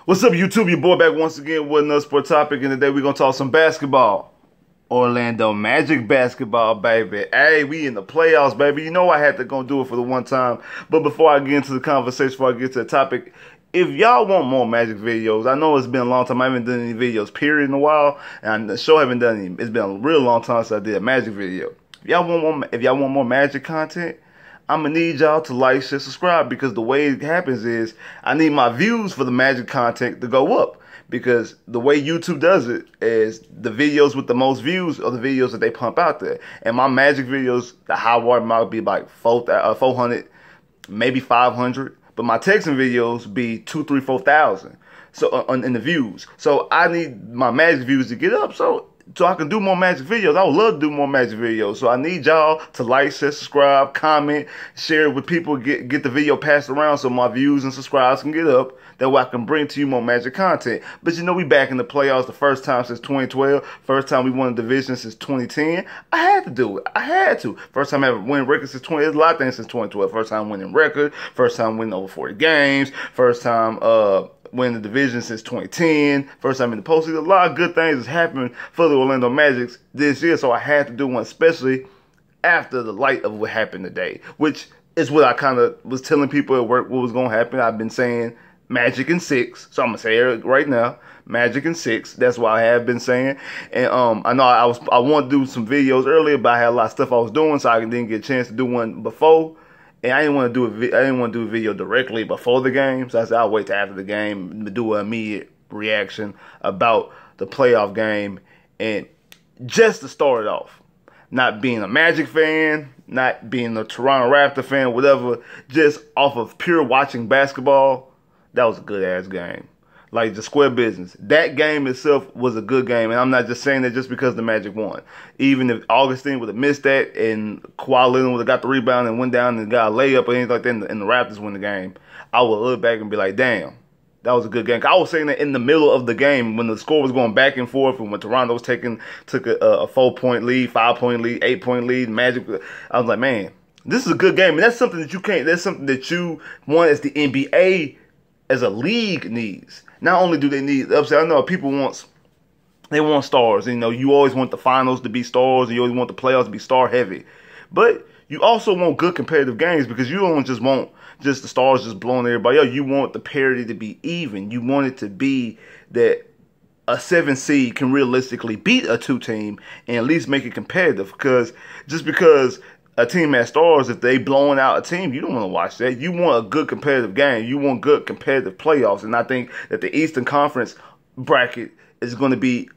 What's up, YouTube? Your boy back once again with another sport topic, and today we're gonna talk some basketball. Orlando Magic basketball, baby. Hey, we in the playoffs, baby. You know I had to go do it for the one time. But before I get into the conversation, before I get to the topic, if y'all want more Magic videos, I know it's been a long time. I haven't done any videos, period, in a while, and the show haven't done any. It's been a real long time since I did a Magic video. If y'all want more Magic content, I'm gonna need y'all to like, share, subscribe, because the way it happens is I need my views for the Magic content to go up, because the way YouTube does it is the videos with the most views are the videos that they pump out there. And my Magic videos, the high water mark be like 400, maybe 500, but my texting videos be 2, 3, 4,000. So in the views, so I need my Magic views to get up, so I can do more Magic videos. I would love to do more Magic videos. So I need y'all to like, share, subscribe, comment, share it with people, get the video passed around so my views and subscribes can get up. That way I can bring to you more Magic content. But you know, we back in the playoffs, the first time since 2012. First time we won a division since 2010. I had to do it. I had to. First time I ever win record since 20. There's a lot of things since 2012. First time winning record. First time winning over 40 games. First time winning the division since 2010. First time in the postseason. A lot of good things is happening for the Orlando Magic this year, so I had to do one, especially after the light of what happened today, which is what I kind of was telling people at work what was going to happen. I've been saying Magic in 6, so I'm going to say it right now. Magic in 6. That's what I have been saying. And I know I want to do some videos earlier, but I had a lot of stuff I was doing, so I didn't get a chance to do one before. And I didn't want to do a video directly before the game, so I said I'll wait till after the game to do an immediate reaction about the playoff game. And just to start it off, not being a Magic fan, not being a Toronto Raptor fan, whatever, just off of pure watching basketball, that was a good ass game. Like, the square business. That game itself was a good game, and I'm not just saying that just because the Magic won. Even if Augustine would have missed that and Kawhi Leonard would have got the rebound and went down and got a layup or anything like that, and the Raptors win the game, I would look back and be like, damn, that was a good game. I was saying that in the middle of the game when the score was going back and forth, and when Toronto was took a 4-point lead, 5-point lead, 8-point lead, Magic, I was like, man, this is a good game. And that's something that you can't, that's something that you want as the NBA, as a league, needs. Not only do they need upset, I know people want stars. And, you know, you always want the finals to be stars, and you always want the playoffs to be star heavy. But you also want good competitive games, because you don't just want just the stars just blowing everybody up. You want the parity to be even. You want it to be that a 7 seed can realistically beat a 2 team and at least make it competitive. Because just because a team has stars, if they blowing out a team, you don't want to watch that. You want a good competitive game. You want good competitive playoffs. And I think that the Eastern Conference bracket is going to be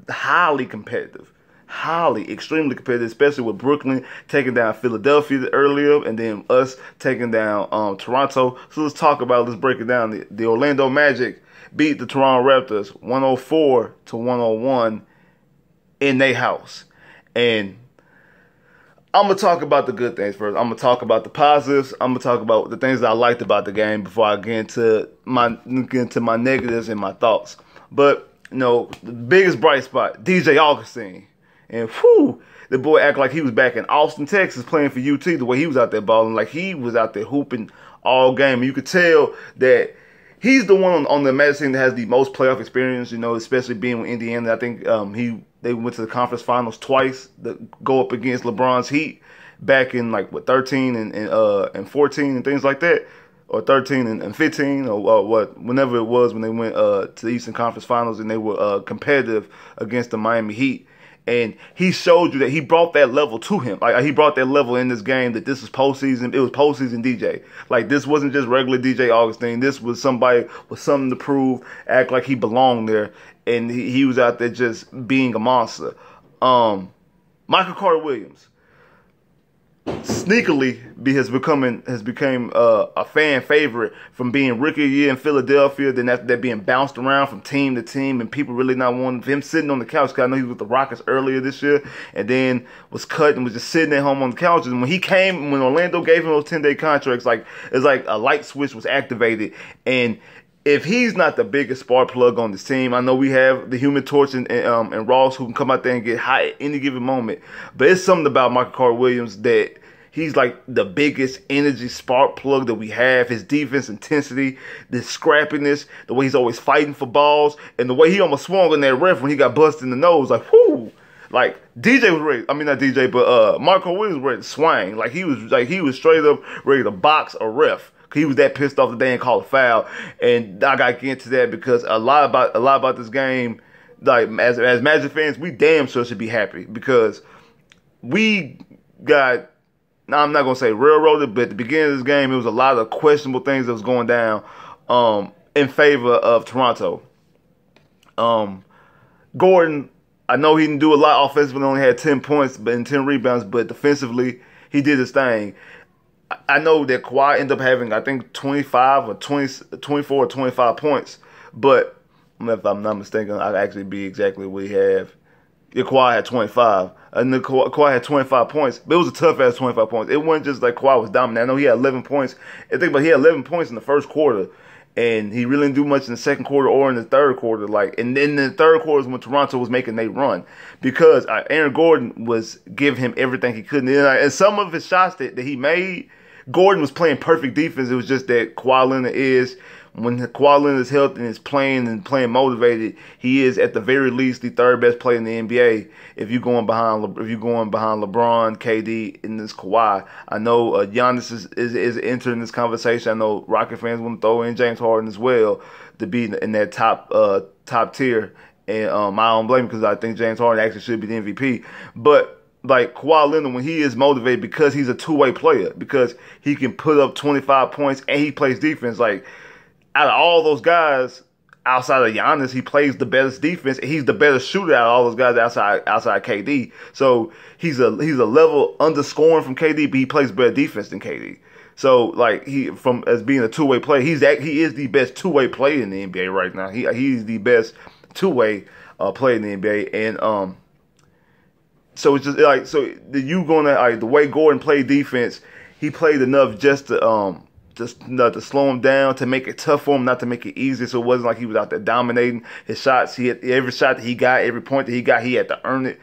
highly competitive. Highly, extremely competitive, especially with Brooklyn taking down Philadelphia earlier, and then us taking down Toronto. So let's break it down. The Orlando Magic beat the Toronto Raptors 104-101 in their house. And I'm going to talk about the good things first. I'm going to talk about the positives. I'm going to talk about the things that I liked about the game before I get into my negatives and my thoughts. But, you know, the biggest bright spot, DJ Augustine. And, whew, the boy act like he was back in Austin, Texas, playing for UT, the way he was out there balling. Like, he was out there hooping all game. And you could tell that he's the one on the Magic team that has the most playoff experience, you know, especially being with Indiana. I think they went to the conference finals twice to go up against LeBron's Heat back in, like, what, 13 and 14 and things like that, or 13 and 15, or whenever it was when they went to the Eastern Conference Finals, and they were competitive against the Miami Heat. And he showed you that he brought that level to him. Like, he brought that level in this game, that this was postseason. It was postseason DJ. Like, this wasn't just regular DJ Augustine. This was somebody with something to prove, act like he belonged there. And he was out there just being a monster. Michael Carter Williams sneakily has become a fan favorite from being rookie year in Philadelphia, then after that being bounced around from team to team, and people really not wanting him sitting on the couch, because I know he was with the Rockets earlier this year, and then was cut and was just sitting at home on the couch. And when Orlando gave him those 10-day contracts, it's like a light switch was activated. And if he's not the biggest spark plug on this team, I know we have the Human Torch and Ross, who can come out there and get hot at any given moment. But it's something about Michael Carter Williams that he's like the biggest energy spark plug that we have. His defense intensity, the scrappiness, the way he's always fighting for balls, and the way he almost swung on that ref when he got busted in the nose. Like, whoo! Like DJ was ready. I mean, not DJ, but Marco Williams was ready to swing. Like he was straight up ready to box a ref. He was that pissed off that they didn't call a foul. And I gotta get into that because a lot about this game, like as Magic fans, we damn sure should be happy because we got. Now I'm not gonna say railroaded, but at the beginning of this game, it was a lot of questionable things that was going down in favor of Toronto. Gordon, I know he didn't do a lot offensively, only had 10 points and 10 rebounds, but defensively, he did his thing. I know that Kawhi ended up having, I think, 25 or 24 or 25 points, but if I'm not mistaken, I'd actually be exactly what he had. Yeah, Kawhi had 25. And then Kawhi had 25 points, but it was a tough-ass 25 points. It wasn't just like Kawhi was dominant. I know he had 11 points. I think, but he had 11 points in the first quarter. And he really didn't do much in the second quarter or in the third quarter. And then the third quarter is when Toronto was making their run because Aaron Gordon was giving him everything he could. And some of his shots that he made, Gordon was playing perfect defense. It was just that Kawhi Leonard when Kawhi Leonard is healthy and is playing motivated, he is at the very least the third best player in the NBA. If you're going behind LeBron, KD, and this Kawhi, I know Giannis is entering this conversation. I know Rocket fans want to throw in James Harden as well to be in that top tier, and I don't blame him because I think James Harden actually should be the MVP. But like Kawhi Leonard, when he is motivated, because he's a two-way player, because he can put up 25 points and he plays defense, like. Out of all those guys, outside of Giannis, he plays the best defense. And he's the better shooter out of all those guys outside KD. So he's a level underscoring from KD, but he plays better defense than KD. So like as being a two-way player, he is the best two-way player in the NBA right now. He's the best two-way player in the NBA, and so it's just like the way Gordon played defense, he played enough just to slow him down, to make it tough for him, not to make it easy. So it wasn't like he was out there dominating his shots. He had every shot that he got, every point that he got, he had to earn it.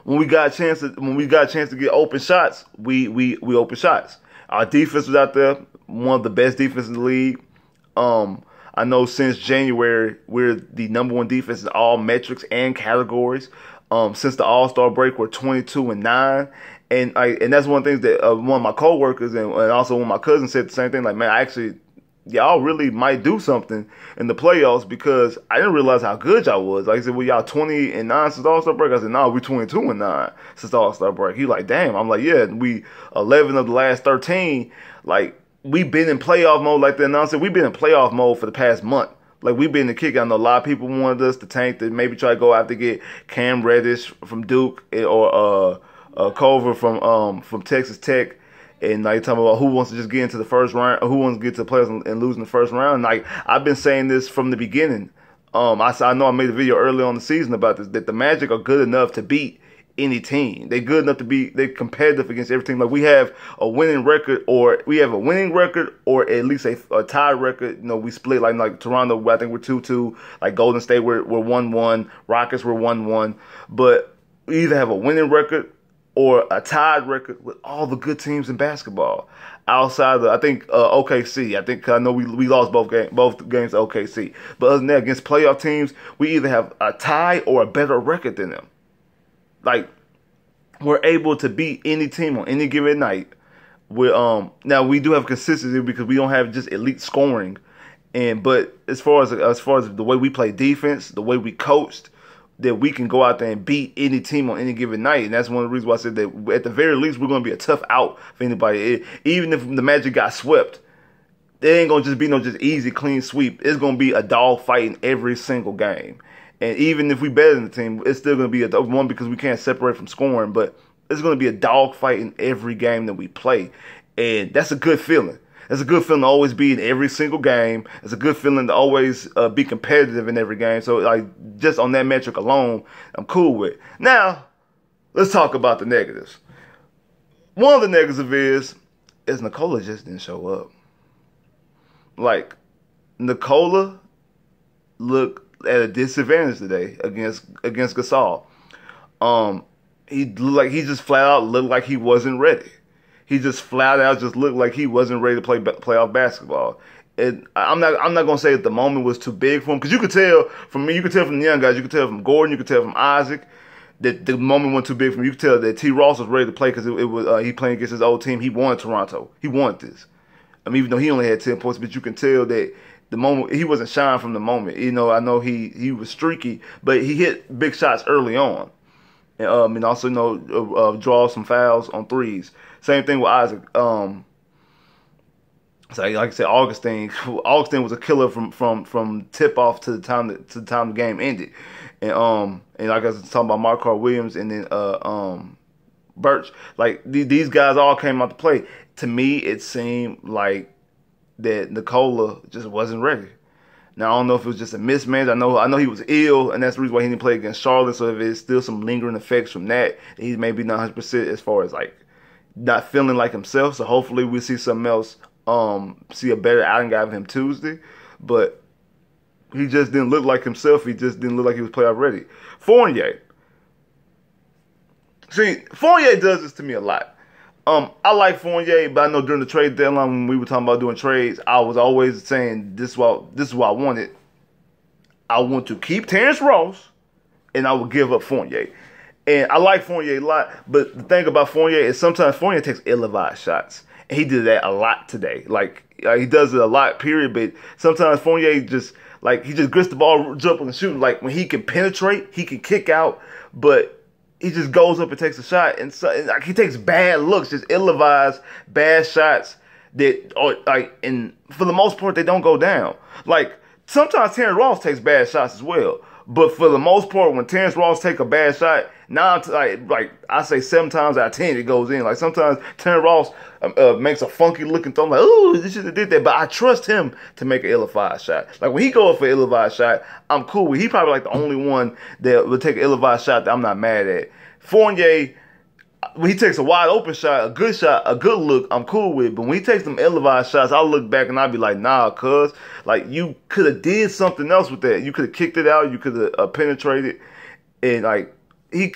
When we got a chance to get open shots, we open shots. Our defense was out there, one of the best defenses in the league. I know since January we're the #1 defense in all metrics and categories. Since the All-Star break, we're 22-9. And that's one of the things that one of my coworkers and also one of my cousins said the same thing. Like, man, y'all really might do something in the playoffs because I didn't realize how good y'all was. Like I said, well, y'all 20-9 since the All-Star break. I said, no, we 22-9 since the All-Star break. He like, damn. I'm like, yeah, we 11 of the last 13. Like, we've been in playoff mode like that. And I said, we've been in playoff mode for the past month. Like, we've been in the kick. I know a lot of people wanted us to tank, to maybe try to go out to get Cam Reddish from Duke or Culver from Texas Tech, and like talking about who wants to just get into the first round, or who wants to get to the playoffs and lose in the first round. Like, I've been saying this from the beginning. I know I made a video early on the season about this, that the Magic are good enough to beat any team. They're good enough to they're competitive against every team. Like, we have a winning record, or at least a tie record. You know, we split like Toronto. I think we're 2-2. Like Golden State, we're 1-1. Rockets, we're 1-1. But we either have a winning record or a tied record with all the good teams in basketball. Outside of, I think, OKC. I know we lost both games to OKC. But other than that, against playoff teams, we either have a tie or a better record than them. Like, we're able to beat any team on any given night. Now we do have consistency because we don't have just elite scoring. But as far as the way we play defense, the way we coached, that we can go out there and beat any team on any given night. And that's one of the reasons why I said that at the very least we're going to be a tough out for anybody. Even if the Magic got swept, there ain't going to just be no just easy, clean sweep. It's going to be a dog fight in every single game. And even if we better than the team, it's still going to be one because we can't separate from scoring. But it's going to be a dog fight in every game that we play. And that's a good feeling. It's a good feeling to always be in every single game. It's a good feeling to always be competitive in every game. So, like, just on that metric alone, I'm cool with. Now, let's talk about the negatives. One of the negatives is Nikola just didn't show up. Like, Nikola looked at a disadvantage today against Gasol. he just flat out looked like he wasn't ready. He just flat out just looked like he wasn't ready to play playoff basketball. And I'm not gonna say that the moment was too big for him, because you could tell from me, you could tell from the young guys, you could tell from Gordon, you could tell from Isaac that the moment wasn't too big for him. You could tell that T. Ross was ready to play, because it was he playing against his old team. He wanted Toronto. He wanted this. I mean, even though he only had 10 points, but you can tell that the moment he wasn't shying from the moment. You know, I know he was streaky, but he hit big shots early on. And also, draw some fouls on threes. Same thing with Isaac. So like I said, Augustine was a killer from tip off to the time the game ended. And like I was talking about Marquard Williams and then Birch. Like these guys all came out to play. To me, it seemed like that Nikola just wasn't ready. Now, I don't know if it was just a mismatch. I know he was ill, and that's the reason why he didn't play against Charlotte. So if there's still some lingering effects from that, he's maybe not 100% as far as like not feeling like himself. So hopefully we see something else, see a better outing out of him Tuesday. But he just didn't look like himself. He just didn't look like he was playoff ready. Fournier. See, Fournier does this to me a lot. I like Fournier, but I know during the trade deadline when we were talking about doing trades, I was always saying this is what I wanted. I want to keep Terrence Ross, and I would give up Fournier. And I like Fournier a lot, but the thing about Fournier is sometimes Fournier takes ill-advised shots. And he did that a lot today. Like he does it a lot, period. But sometimes Fournier just he just grits the ball, jumping and shooting. Like when he can penetrate, he can kick out, but he just goes up and takes a shot, and so like he takes bad looks, just ill-advised bad shots that are and for the most part they don't go down. Like sometimes Terrence Ross takes bad shots as well, but for the most part when Terrence Ross take a bad shot, like I say 7 times out of 10 it goes in. Like sometimes Terrence Ross makes a funky looking throw. I'm like, ooh, this should have did that, but I trust him to make an ill-advised shot. Like when he go up for an ill-advised shot, I'm cool with. He probably like the only one that would take an ill-advised shot that I'm not mad at. Fournier, when he takes a wide open shot, a good look, I'm cool with. But when he takes them ill-advised shots, I'll look back and I'll be like, nah, cuz, like you could have did something else with that. You could have kicked it out. You could have penetrated, and like he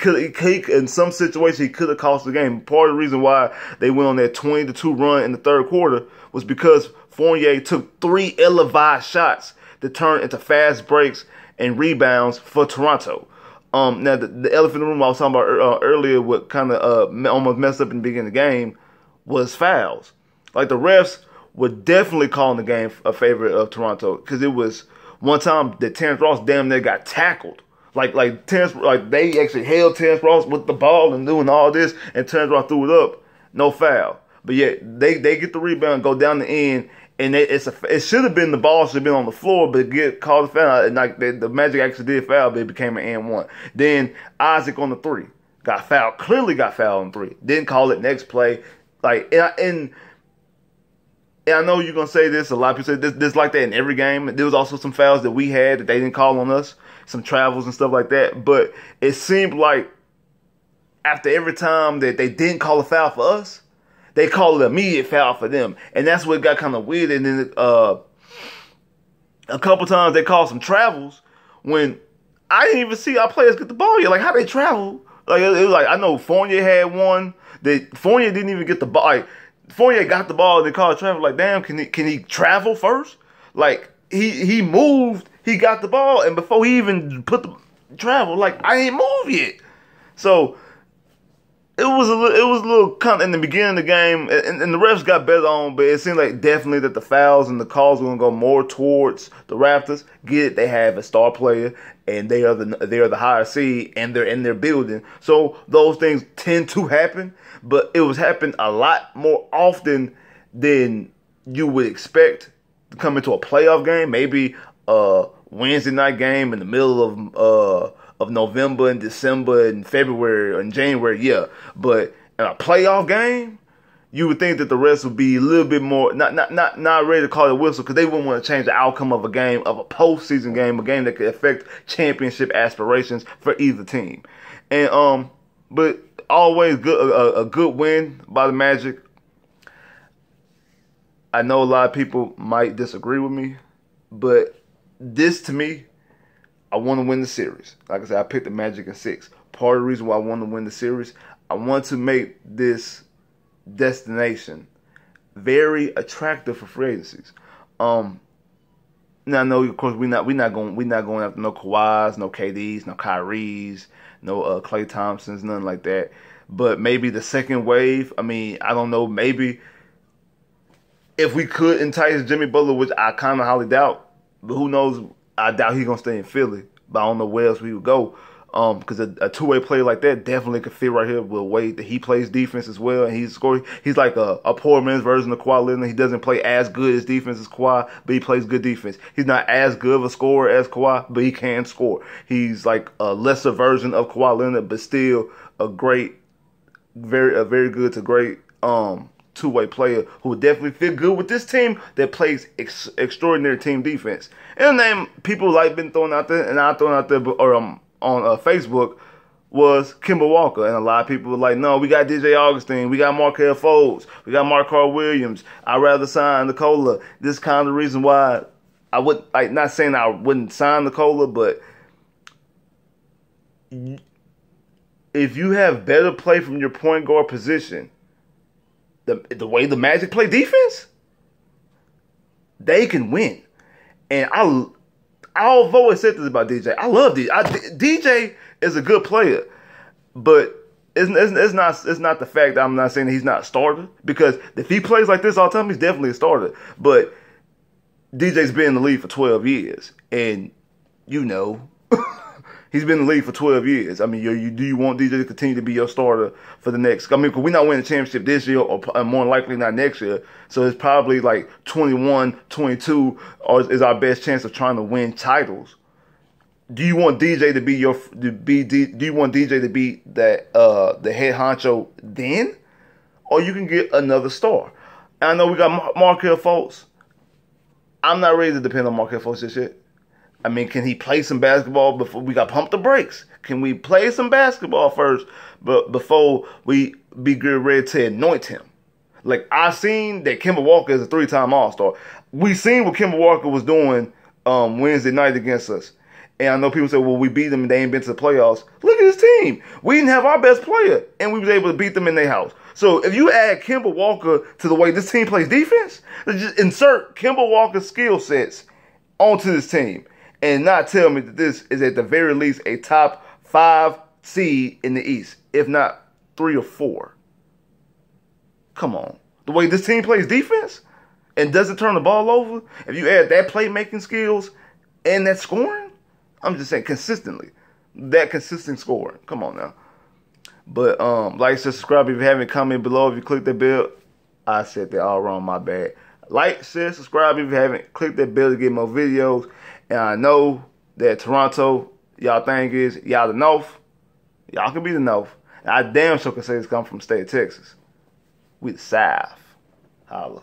in some situations he could have cost the game. Part of the reason why they went on that 20-2 run in the third quarter was because Fournier took 3 ill-advised shots that turned into fast breaks and rebounds for Toronto. Now the elephant in the room I was talking about earlier, what kind of almost messed up in the beginning of the game, was fouls. Like the refs were definitely calling the game a favor of Toronto, because it was one time that Terrence Ross damn near got tackled. Like they actually held Terrence Ross with the ball and doing all this, and Terrence Ross threw it up, no foul. But yet they get the rebound, go down the end, and it should have been, the ball should have been on the floor, but get called a foul. And like the Magic actually did foul, but it became an and one. Then Isaac on the 3 got fouled, clearly got fouled on 3. Didn't call it next play. Like and I know you're gonna say this. A lot of people say this like that in every game. There was also some fouls that we had that they didn't call on us, some travels and stuff like that. But it seemed like after every time that they didn't call a foul for us, they called an immediate foul for them. And that's what got kind of weird. And then a couple times they called some travels when I didn't even see our players get the ball yet. Like, how they travel? Like, it was like, I know Fournier had one. Fournier didn't even get the ball. Like, Fournier got the ball and they called travel. Like, damn, can he travel first? Like, he moved, he got the ball, and before he even put the travel, like, I ain't moved yet. So it was a little kind of in the beginning of the game, and the refs got better on, but it seemed like definitely that the fouls and the calls were gonna go more towards the Raptors. Get it? They have a star player, and they are the higher seed, and they're in their building, so those things tend to happen. But it was happening a lot more often than you would expect to come into a playoff game. Maybe a Wednesday night game in the middle of November and December and February and January, yeah. But in a playoff game, you would think that the rest would be a little bit more not ready to call the whistle, because they wouldn't want to change the outcome of a game, of a postseason game, a game that could affect championship aspirations for either team. And but always a good win by the Magic. I know a lot of people might disagree with me, but this, to me, I want to win the series. Like I said, I picked the Magic in 6. part of the reason why I want to win the series. I want to make this destination very attractive for free agencies. Now I know, of course, we're not going after no Kawhis, no KDs, no Kyries, no Klay Thompsons, nothing like that. But maybe the second wave. I mean, I don't know. Maybe if we could entice Jimmy Butler, which I kind of highly doubt, but who knows? I doubt he's gonna stay in Philly. But I don't know where else we would go. Because a two-way player like that definitely could fit right here with a way that he plays defense as well, and he's scoring. He's like a poor man's version of Kawhi Leonard. He doesn't play as good as defense as Kawhi, but he plays good defense. He's not as good of a scorer as Kawhi, but he can score. He's like a lesser version of Kawhi Leonard, but still a very good to great two-way player who would definitely fit good with this team that plays extraordinary team defense. And the name people like been throwing out there, and I throwing out there, or on Facebook, was Kemba Walker. And a lot of people were like, no, we got DJ Augustine, we got Markelle Fultz, we got Marquard Williams. I'd rather sign Nikola. This is kind of the reason why I would, like, not saying I wouldn't sign Nikola, but if you have better play from your point guard position, the way the Magic play defense, they can win. And I've always said this about DJ. I love DJ. DJ is a good player, but it's not the fact that I'm not saying that he's not a starter, because if he plays like this all the time, he's definitely a starter. But DJ's been in the league for 12 years, and you know, he's been in the league for 12 years. I mean, do you want DJ to continue to be your starter for the next? I mean, because we're not winning a championship this year, or more likely not next year. So it's probably like 21, 22 is our best chance of trying to win titles. Do you want DJ to be do you want DJ to be that the head honcho then, or you can get another star? And I know we got Markelle Fultz. I'm not ready to depend on Markelle Fultz this yet. I mean, can he play some basketball before we got pump the brakes? Can we play some basketball first, but before we be good ready to anoint him? Like, I seen that Kemba Walker is a 3-time All-Star. We seen what Kemba Walker was doing Wednesday night against us. And I know people say, well, we beat them and they ain't been to the playoffs. Look at this team. We didn't have our best player, and we was able to beat them in their house. So if you add Kemba Walker to the way this team plays defense, just insert Kemba Walker's skill sets onto this team, and not tell me that this is at the very least a top 5 seed in the East, if not 3 or 4. Come on. The way this team plays defense and doesn't turn the ball over, if you add that playmaking skills and that scoring, I'm just saying consistently, that consistent scoring. Come on now. But like, share, subscribe if you haven't. Comment below if you click that bell. I said that all wrong, my bad. Like, share, subscribe if you haven't. Click that bell to get more videos. And I know that Toronto, y'all think is y'all the North. Y'all can be the North. And I damn sure can say this come from the state of Texas. We the South. Holla.